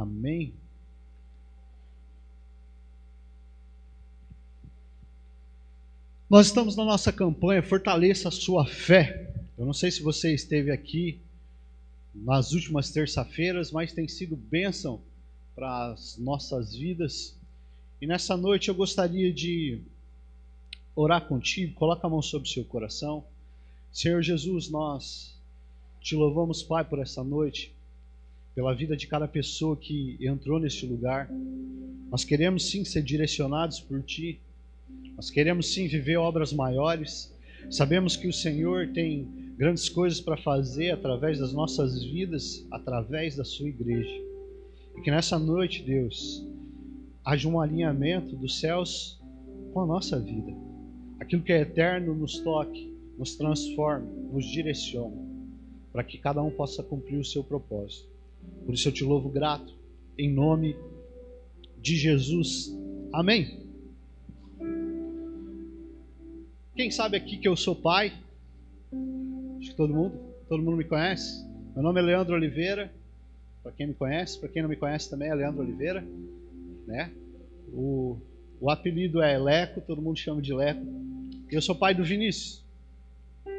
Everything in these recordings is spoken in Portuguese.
Amém. Nós estamos na nossa campanha Fortaleça a Sua Fé. Eu não sei se você esteve aqui nas últimas terça-feiras, mas tem sido bênção para as nossas vidas. E nessa noite eu gostaria de orar contigo. Coloca a mão sobre o seu coração. Senhor Jesus, nós te louvamos, Pai, por essa noite, pela vida de cada pessoa que entrou neste lugar. Nós queremos sim ser direcionados por Ti. Nós queremos sim viver obras maiores. Sabemos que o Senhor tem grandes coisas para fazer através das nossas vidas, através da Sua igreja. E que nessa noite, Deus, haja um alinhamento dos céus com a nossa vida. Aquilo que é eterno nos toque, nos transforme, nos direcione, para que cada um possa cumprir o seu propósito. Por isso eu te louvo grato, em nome de Jesus. Amém. Quem sabe aqui que eu sou pai? Acho que todo mundo me conhece. Meu nome é Leandro Oliveira. Para quem me conhece, para quem não me conhece também é Leandro Oliveira, né? O apelido é Leco, todo mundo chama de Leco. Eu sou pai do Vinícius,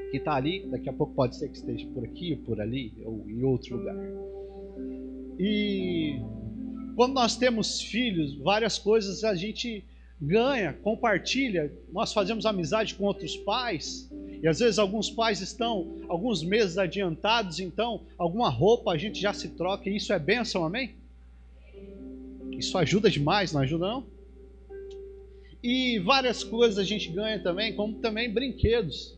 que está ali. Daqui a pouco pode ser que esteja por aqui, ou por ali, ou em outro lugar. E quando nós temos filhos, várias coisas a gente ganha, compartilha. Nós fazemos amizade com outros pais, e às vezes alguns pais estão alguns meses adiantados, então alguma roupa a gente já se troca, e isso é bênção, amém? Isso ajuda demais, não ajuda não? E várias coisas a gente ganha também, como também brinquedos.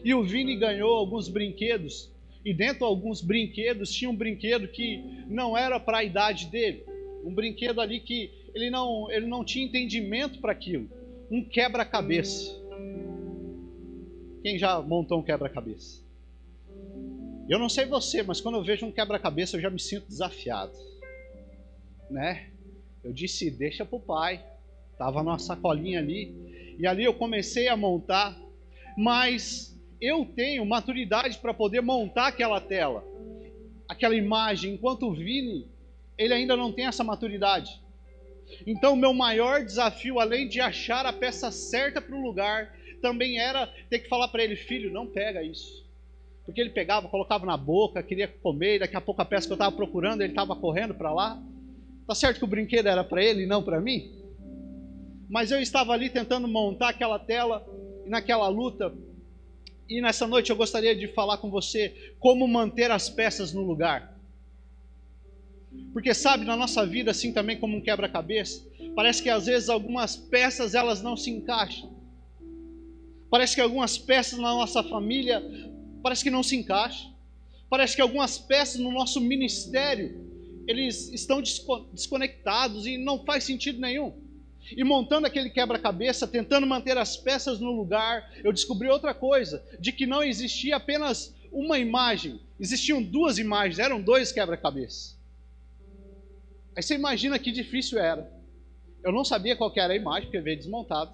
E o Vini ganhou alguns brinquedos, e dentro de alguns brinquedos tinha um brinquedo que não era para a idade dele, um brinquedo ali que ele não tinha entendimento para aquilo, um quebra-cabeça. Quem já montou um quebra-cabeça? Eu não sei você, mas quando eu vejo um quebra-cabeça eu já me sinto desafiado, né? Eu disse, deixa pro pai. Tava numa sacolinha ali, e ali eu comecei a montar, mas eu tenho maturidade para poder montar aquela tela, aquela imagem, enquanto o Vini, ele ainda não tem essa maturidade. Então o meu maior desafio, além de achar a peça certa para o lugar, também era ter que falar para ele, filho, não pega isso. Porque ele pegava, colocava na boca, queria comer, e daqui a pouco a peça que eu estava procurando, ele estava correndo para lá. Tá certo que o brinquedo era para ele e não para mim? Mas eu estava ali tentando montar aquela tela, e naquela luta, e nessa noite eu gostaria de falar com você como manter as peças no lugar. Porque sabe, na nossa vida, assim também como um quebra-cabeça, parece que às vezes algumas peças elas não se encaixam. Parece que algumas peças na nossa família, parece que não se encaixam. Parece que algumas peças no nosso ministério, eles estão desconectados e não faz sentido nenhum. E montando aquele quebra-cabeça, tentando manter as peças no lugar, eu descobri outra coisa, de que não existia apenas uma imagem, existiam duas imagens, eram dois quebra-cabeças. Aí você imagina que difícil era. Eu não sabia qual que era a imagem, porque veio desmontado.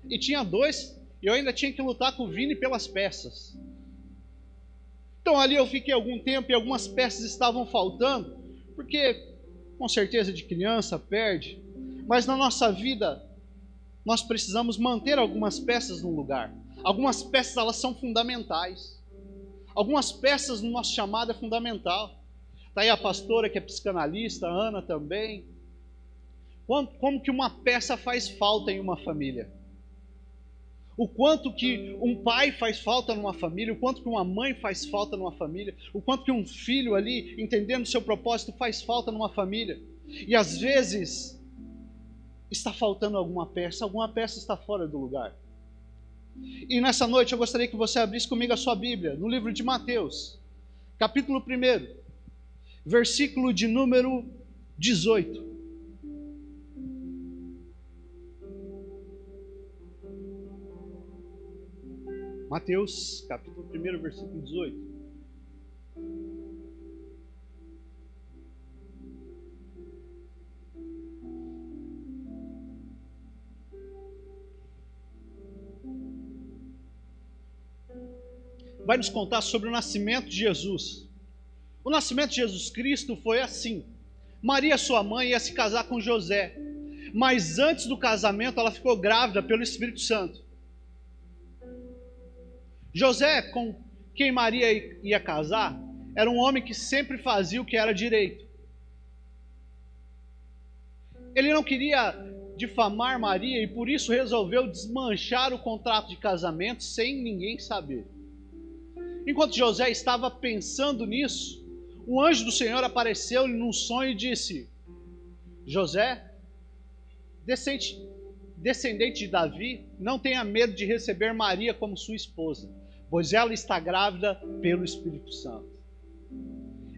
E tinha dois, e eu ainda tinha que lutar com o Vini pelas peças. Então ali eu fiquei algum tempo e algumas peças estavam faltando, porque com certeza de criança perde. Mas na nossa vida, nós precisamos manter algumas peças no lugar. Algumas peças, elas são fundamentais. Algumas peças no nosso chamado é fundamental. Está aí a pastora que é psicanalista, a Ana também. Como que uma peça faz falta em uma família? O quanto que um pai faz falta numa família, o quanto que uma mãe faz falta numa família, o quanto que um filho ali, entendendo o seu propósito, faz falta numa família. E às vezes está faltando alguma peça está fora do lugar. E nessa noite eu gostaria que você abrisse comigo a sua Bíblia, no livro de Mateus, capítulo 1, versículo de número 18. Mateus, capítulo 1, versículo 18. Vai nos contar sobre o nascimento de Jesus. O nascimento de Jesus Cristo foi assim. Maria, sua mãe, ia se casar com José. Mas antes do casamento, ela ficou grávida pelo Espírito Santo. José, com quem Maria ia casar, era um homem que sempre fazia o que era direito. Ele não queria difamar Maria e por isso resolveu desmanchar o contrato de casamento sem ninguém saber. Enquanto José estava pensando nisso, o anjo do Senhor apareceu-lhe num sonho e disse: José, descendente de Davi, não tenha medo de receber Maria como sua esposa, pois ela está grávida pelo Espírito Santo.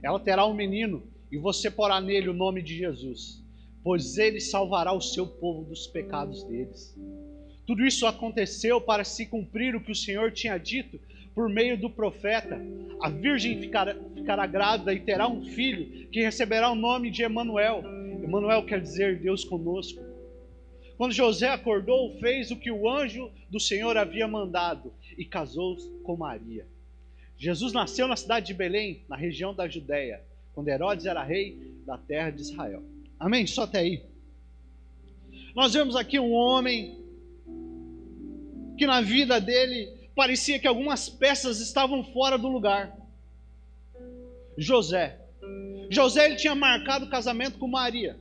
Ela terá um menino e você porá nele o nome de Jesus, pois ele salvará o seu povo dos pecados deles. Tudo isso aconteceu para se cumprir o que o Senhor tinha dito por meio do profeta: a virgem ficará grávida e terá um filho que receberá o nome de Emanuel. Emanuel quer dizer Deus conosco. Quando José acordou, fez o que o anjo do Senhor havia mandado e casou-se com Maria. Jesus nasceu na cidade de Belém, na região da Judéia, quando Herodes era rei da terra de Israel. Amém? Só até aí. Nós vemos aqui um homem que na vida dele parecia que algumas peças estavam fora do lugar. José. José, ele tinha marcado o casamento com Maria.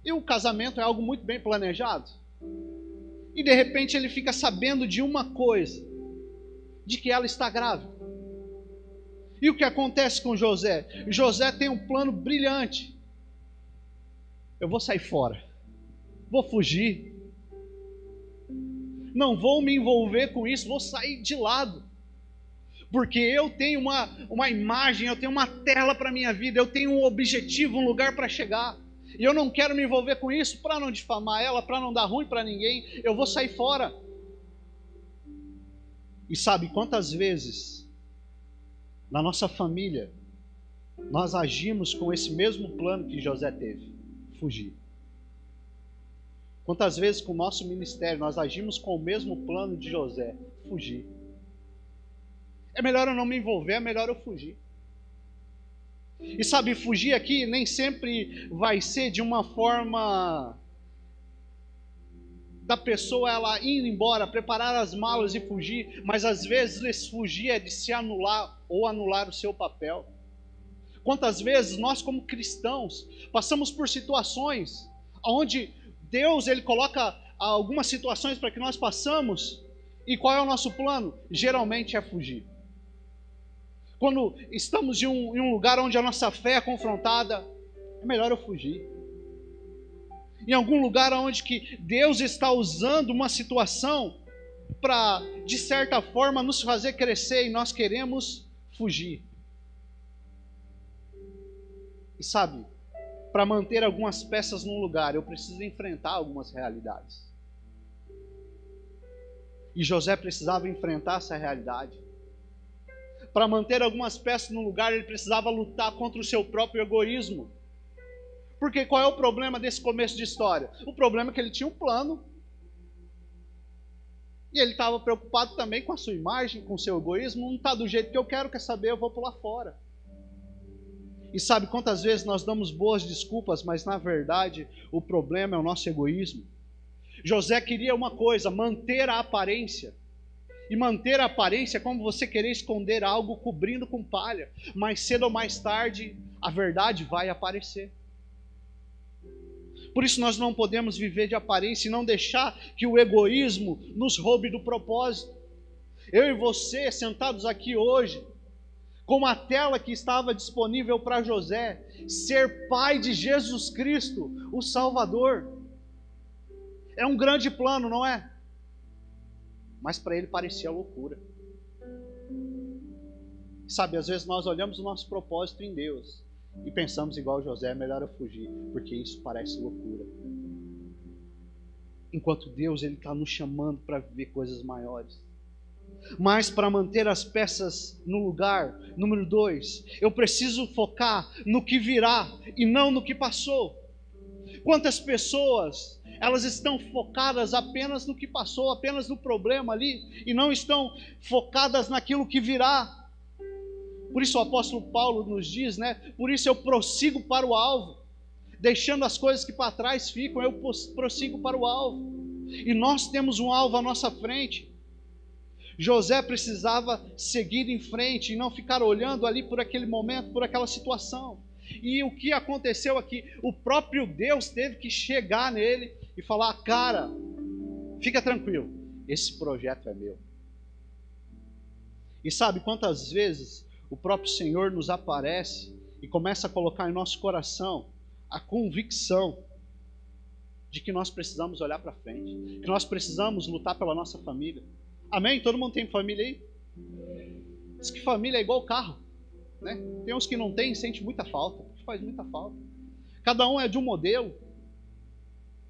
E o casamento é algo muito bem planejado. E de repente ele fica sabendo de uma coisa, de que ela está grávida. E o que acontece com José? José tem um plano brilhante. Eu vou sair fora, vou fugir, não vou me envolver com isso, vou sair de lado, porque eu tenho uma imagem, eu tenho uma tela para a minha vida, eu tenho um objetivo, um lugar para chegar, e eu não quero me envolver com isso para não difamar ela, para não dar ruim para ninguém, eu vou sair fora. E sabe quantas vezes na nossa família nós agimos com esse mesmo plano que José teve? Fugir. Quantas vezes com o nosso ministério nós agimos com o mesmo plano de José? Fugir. É melhor eu não me envolver, é melhor eu fugir. E sabe, fugir aqui nem sempre vai ser de uma forma da pessoa ela indo embora, preparar as malas e fugir, mas às vezes fugir é de se anular ou anular o seu papel. Quantas vezes nós como cristãos passamos por situações onde Deus ele coloca algumas situações para que nós passamos, e qual é o nosso plano? Geralmente é fugir. Quando estamos em um lugar onde a nossa fé é confrontada, é melhor eu fugir. Em algum lugar onde que Deus está usando uma situação para, de certa forma, nos fazer crescer e nós queremos fugir. E sabe, para manter algumas peças num lugar, eu preciso enfrentar algumas realidades. E José precisava enfrentar essa realidade. Para manter algumas peças no lugar, ele precisava lutar contra o seu próprio egoísmo. Porque qual é o problema desse começo de história? O problema é que ele tinha um plano. E ele estava preocupado também com a sua imagem, com o seu egoísmo. Não está do jeito que eu quero, quer saber, eu vou pular fora. E sabe quantas vezes nós damos boas desculpas, mas na verdade o problema é o nosso egoísmo. José queria uma coisa, manter a aparência. E manter a aparência é como você querer esconder algo cobrindo com palha. Mais cedo ou mais tarde, a verdade vai aparecer. Por isso nós não podemos viver de aparência e não deixar que o egoísmo nos roube do propósito. Eu e você, sentados aqui hoje, com uma tela que estava disponível para José, ser pai de Jesus Cristo, o Salvador. É um grande plano, não é? Mas para ele parecia loucura. Sabe, às vezes nós olhamos o nosso propósito em Deus e pensamos igual José, é melhor eu fugir, porque isso parece loucura. Enquanto Deus ele está nos chamando para viver coisas maiores. Mas para manter as peças no lugar, número 2, eu preciso focar no que virá e não no que passou. Quantas pessoas elas estão focadas apenas no que passou, apenas no problema ali, e não estão focadas naquilo que virá. Por isso o apóstolo Paulo nos diz, né? Por isso eu prossigo para o alvo, deixando as coisas que para trás ficam, eu prossigo para o alvo. E nós temos um alvo à nossa frente. José precisava seguir em frente e não ficar olhando ali por aquele momento, por aquela situação. E o que aconteceu aqui? O próprio Deus teve que chegar nele e falar: cara, fica tranquilo, esse projeto é meu. E sabe quantas vezes o próprio Senhor nos aparece e começa a colocar em nosso coração a convicção de que nós precisamos olhar para frente, que nós precisamos lutar pela nossa família. Amém? Todo mundo tem família aí? Diz que família é igual carro, né? Tem uns que não tem e sente muita falta, faz muita falta. Cada um é de um modelo.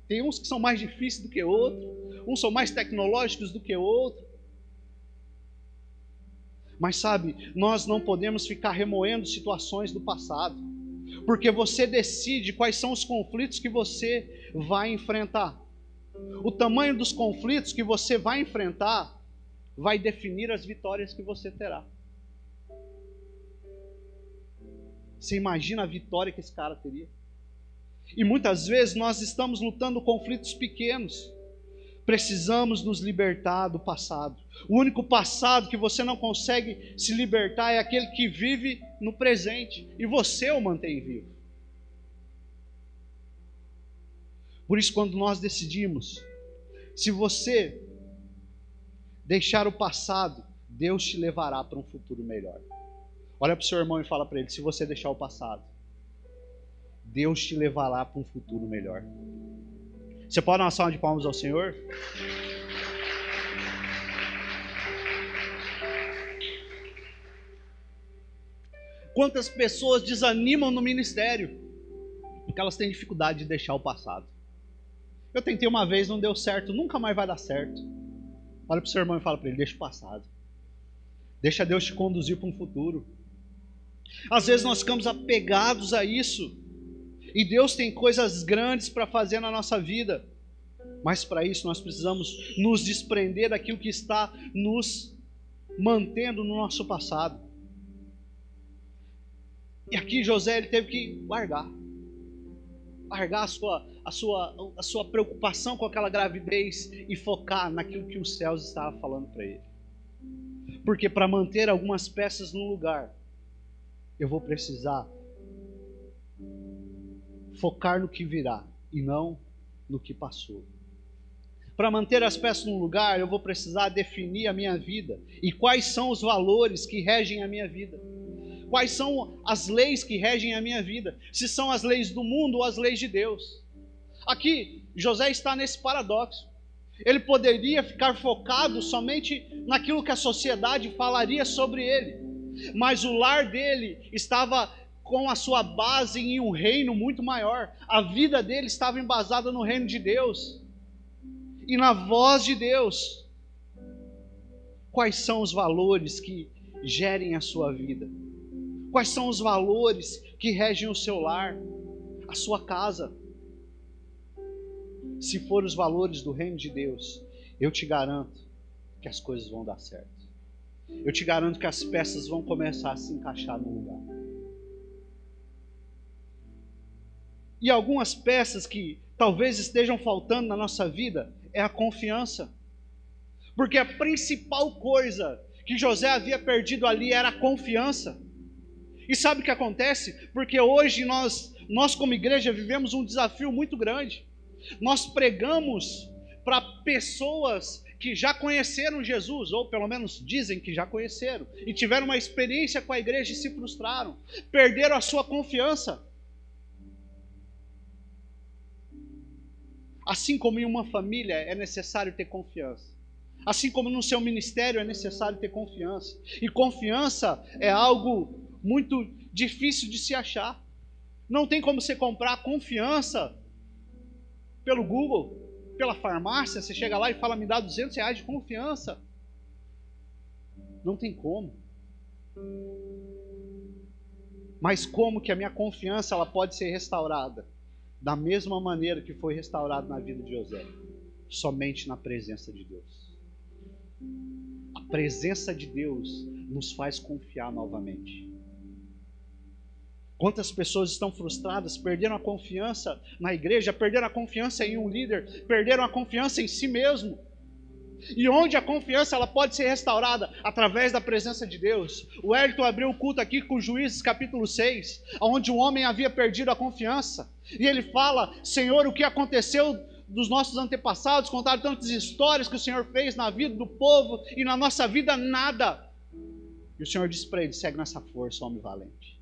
Tem uns que são mais difíceis do que outros, uns são mais tecnológicos do que outros. Mas sabe, nós não podemos ficar remoendo situações do passado, porque você decide quais são os conflitos que você vai enfrentar. O tamanho dos conflitos que você vai enfrentar vai definir as vitórias que você terá. Você imagina a vitória que esse cara teria? E muitas vezes nós estamos lutando conflitos pequenos. Precisamos nos libertar do passado. O único passado que você não consegue se libertar é aquele que vive no presente. E você o mantém vivo. Por isso, quando nós decidimos, se você deixar o passado, Deus te levará para um futuro melhor. Olha para o seu irmão e fala para ele: se você deixar o passado, Deus te levará para um futuro melhor. Você pode dar uma salva de palmas ao Senhor? Quantas pessoas desanimam no ministério porque elas têm dificuldade de deixar o passado. Eu tentei uma vez, não deu certo, nunca mais vai dar certo. Olha para o seu irmão e fala para ele: deixa o passado. Deixa Deus te conduzir para um futuro. Às vezes nós ficamos apegados a isso. E Deus tem coisas grandes para fazer na nossa vida. Mas para isso nós precisamos nos desprender daquilo que está nos mantendo no nosso passado. E aqui José, ele teve que largar a sua preocupação com aquela gravidez e focar naquilo que os céus estavam falando para ele. Porque para manter algumas peças no lugar, eu vou precisar focar no que virá e não no que passou. Para manter as peças no lugar, eu vou precisar definir a minha vida e quais são os valores que regem a minha vida. Quais são as leis que regem a minha vida? Se são as leis do mundo ou as leis de Deus. Aqui, José está nesse paradoxo. Ele poderia ficar focado somente naquilo que a sociedade falaria sobre ele, mas o lar dele estava com a sua base em um reino muito maior. A vida dele estava embasada no reino de Deus e na voz de Deus. Quais são os valores que gerem a sua vida? Quais são os valores que regem o seu lar, a sua casa? Se for os valores do reino de Deus, eu te garanto que as coisas vão dar certo. Eu te garanto que as peças vão começar a se encaixar no lugar. E algumas peças que talvez estejam faltando na nossa vida é a confiança. Porque a principal coisa que José havia perdido ali era a confiança. E sabe o que acontece? Porque hoje nós como igreja vivemos um desafio muito grande. Nós pregamos para pessoas que já conheceram Jesus, ou pelo menos dizem que já conheceram, e tiveram uma experiência com a igreja e se frustraram, perderam a sua confiança. Assim como em uma família é necessário ter confiança, assim como no seu ministério é necessário ter confiança. E confiança é algo muito difícil de se achar. Não tem como você comprar confiança pelo Google, pela farmácia. Você chega lá e fala: me dá R$200 de confiança. Não tem como. Mas como que a minha confiança ela pode ser restaurada? Da mesma maneira que foi restaurado na vida de José, somente na presença de Deus. A presença de Deus nos faz confiar novamente. Quantas pessoas estão frustradas, perderam a confiança na igreja, perderam a confiança em um líder, perderam a confiança em si mesmo. E onde a confiança ela pode ser restaurada? Através da presença de Deus. O Hélito abriu o culto aqui com Juízes capítulo 6, onde um homem havia perdido a confiança. E ele fala: Senhor, o que aconteceu dos nossos antepassados? Contaram tantas histórias que o Senhor fez na vida do povo e na nossa vida nada. E o Senhor disse para ele: segue nessa força, homem valente.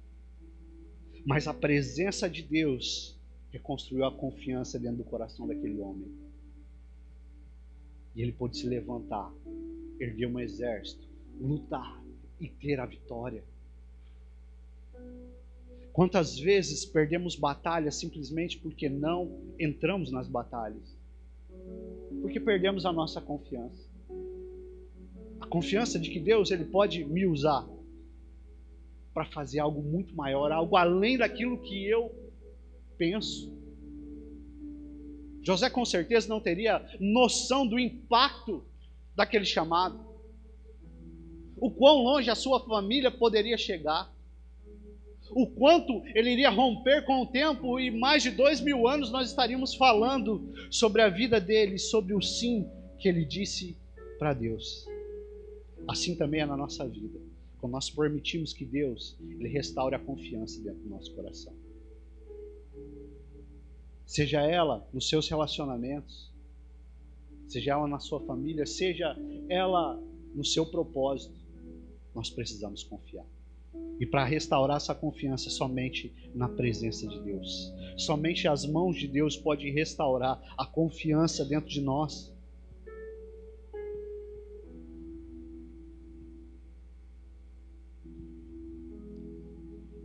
Mas a presença de Deus reconstruiu a confiança dentro do coração daquele homem. E ele pôde se levantar, erguer um exército, lutar e ter a vitória. Quantas vezes perdemos batalhas simplesmente porque não entramos nas batalhas? Porque perdemos a nossa confiança. A confiança de que Deus ele pode me usar para fazer algo muito maior, algo além daquilo que eu penso. José com certeza não teria noção do impacto daquele chamado. O quão longe a sua família poderia chegar. O quanto ele iria romper com o tempo, e mais de 2000 anos nós estaríamos falando sobre a vida dele, sobre o sim que ele disse para Deus. Assim também é na nossa vida. Quando nós permitimos que Deus ele restaure a confiança dentro do nosso coração. Seja ela nos seus relacionamentos, seja ela na sua família, seja ela no seu propósito, nós precisamos confiar. E para restaurar essa confiança, somente na presença de Deus. Somente as mãos de Deus podem restaurar a confiança dentro de nós.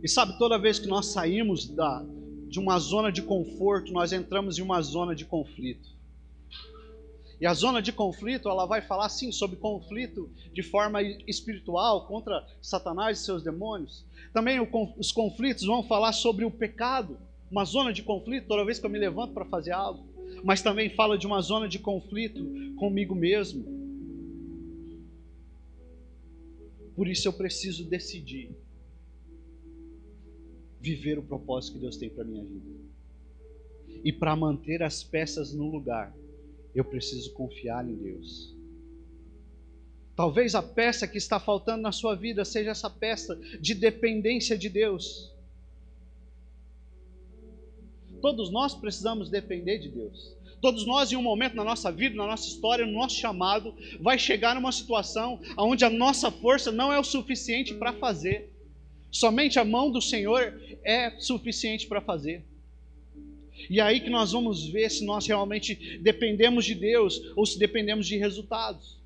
E sabe, toda vez que nós saímos de uma zona de conforto, nós entramos em uma zona de conflito. E a zona de conflito, ela vai falar sim sobre conflito de forma espiritual contra Satanás e seus demônios. Também os conflitos vão falar sobre o pecado, uma zona de conflito toda vez que eu me levanto para fazer algo. Mas também fala de uma zona de conflito comigo mesmo. Por isso eu preciso decidir viver o propósito que Deus tem para a minha vida. E para manter as peças no lugar, eu preciso confiar em Deus. Talvez a peça que está faltando na sua vida seja essa peça de dependência de Deus. Todos nós precisamos depender de Deus. Todos nós, em um momento na nossa vida, na nossa história, no nosso chamado, vai chegar numa situação onde a nossa força não é o suficiente para fazer. Somente a mão do Senhor é suficiente para fazer. E é aí que nós vamos ver se nós realmente dependemos de Deus ou se dependemos de resultados.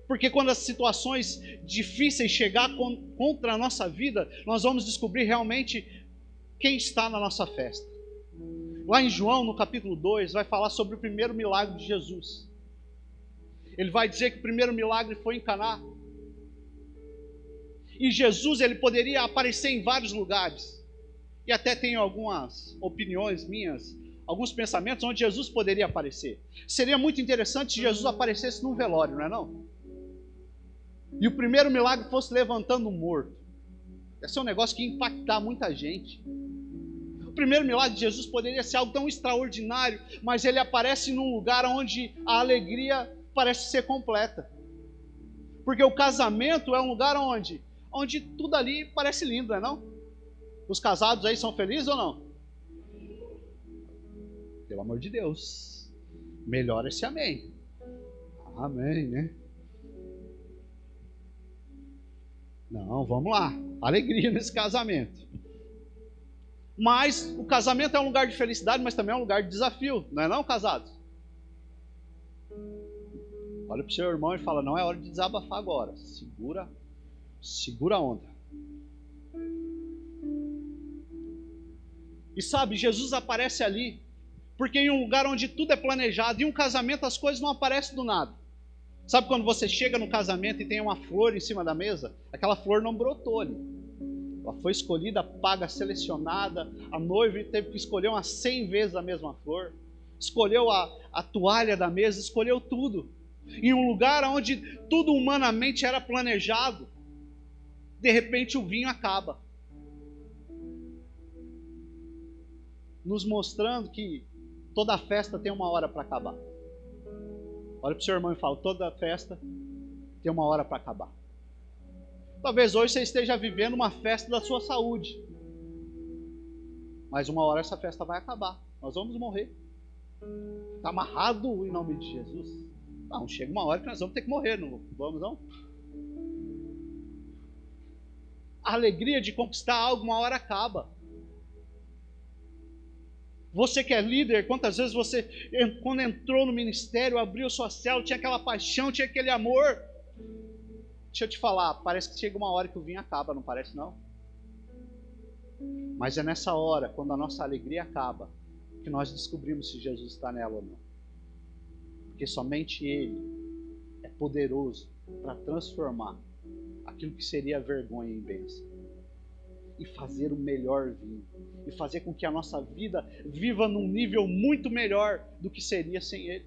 Porque quando as situações difíceis chegar contra a nossa vida, nós vamos descobrir realmente quem está na nossa festa. Lá em João, no capítulo 2, vai falar sobre o primeiro milagre de Jesus. Ele vai dizer que o primeiro milagre foi em Caná. E Jesus ele poderia aparecer em vários lugares. E até tenho algumas opiniões minhas, alguns pensamentos onde Jesus poderia aparecer. Seria muito interessante se Jesus aparecesse num velório, não é não? E o primeiro milagre fosse levantando um morto. Esse é um negócio que ia impactar muita gente. O primeiro milagre de Jesus poderia ser algo tão extraordinário, mas ele aparece num lugar onde a alegria parece ser completa. Porque o casamento é um lugar onde tudo ali parece lindo, não é não? Os casados aí são felizes ou não? Pelo amor de Deus. Melhora esse amém. Amém, né? Não, vamos lá. Alegria nesse casamento. Mas o casamento é um lugar de felicidade, mas também é um lugar de desafio, não é não, casados? Olha para o seu irmão e fala: não é hora de desabafar agora. Segura a onda. E sabe, Jesus aparece ali, porque em um lugar onde tudo é planejado, em um casamento as coisas não aparecem do nada. Sabe quando você chega no casamento e tem uma flor em cima da mesa? Aquela flor não brotou ali. Ela foi escolhida, paga, selecionada. A noiva teve que escolher umas 100 vezes a mesma flor. Escolheu a toalha da mesa, escolheu tudo. em um lugar onde tudo humanamente era planejado, de repente o vinho acaba, nos mostrando que toda festa tem uma hora para acabar. Olha para o seu irmão e fala: toda festa tem uma hora para acabar. Talvez hoje você esteja vivendo uma festa da sua saúde, mas uma hora essa festa vai acabar, nós vamos morrer. Está amarrado em nome de Jesus? Não, chega uma hora que nós vamos ter que morrer, não vamos não? A alegria de conquistar algo uma hora acaba. Você que é líder, quantas vezes você, quando entrou no ministério, abriu sua célula, tinha aquela paixão, tinha aquele amor. Deixa eu te falar, parece que chega uma hora que o vinho acaba, não parece não? Mas é nessa hora, quando a nossa alegria acaba, que nós descobrimos se Jesus está nela ou não. Porque somente Ele é poderoso para transformar aquilo que seria vergonha em bênção, e fazer o melhor vinho, e fazer com que a nossa vida viva num nível muito melhor do que seria sem Ele.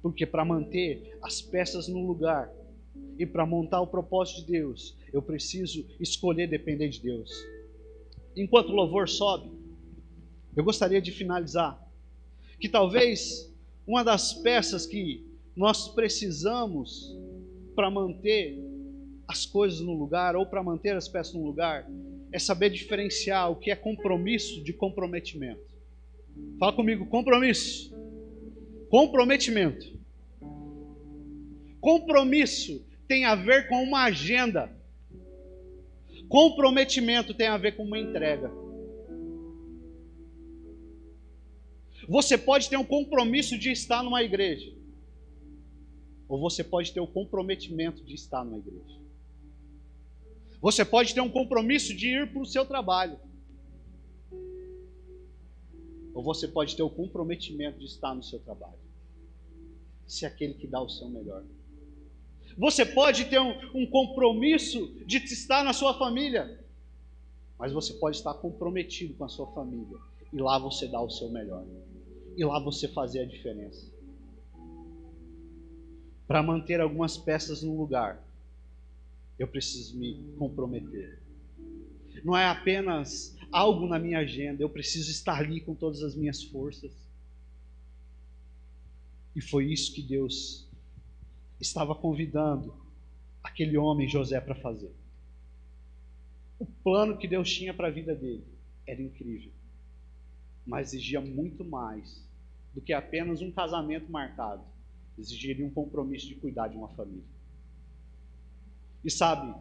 Porque para manter as peças no lugar e para montar o propósito de Deus, eu preciso escolher depender de Deus. Enquanto o louvor sobe, eu gostaria de finalizar que talvez uma das peças que nós precisamos para manter as coisas no lugar, ou para manter as peças no lugar, é saber diferenciar o que é compromisso de comprometimento. Fala comigo: compromisso. Comprometimento. Compromisso tem a ver com uma agenda. Comprometimento tem a ver com uma entrega. Você pode ter um compromisso de estar numa igreja, ou você pode ter o comprometimento de estar numa igreja. Você pode ter um compromisso de ir para o seu trabalho, ou você pode ter o comprometimento de estar no seu trabalho, ser aquele que dá o seu melhor. Você pode ter um compromisso de estar na sua família, mas você pode estar comprometido com a sua família, e lá você dá o seu melhor, e lá você fazer a diferença. Para manter algumas peças no lugar, eu preciso me comprometer. Não é apenas algo na minha agenda, eu preciso estar ali com todas as minhas forças. E foi isso que Deus estava convidando aquele homem José para fazer. O plano que Deus tinha para a vida dele era incrível, mas exigia muito mais do que apenas um casamento marcado. Exigiria um compromisso de cuidar de uma família. E sabe,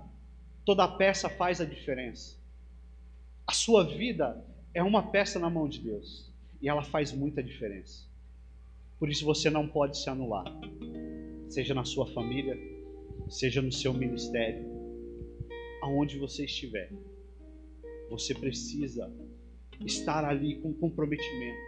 toda peça faz a diferença. A sua vida é uma peça na mão de Deus, e ela faz muita diferença. Por isso você não pode se anular, seja na sua família, seja no seu ministério, aonde você estiver. Você precisa estar ali com comprometimento,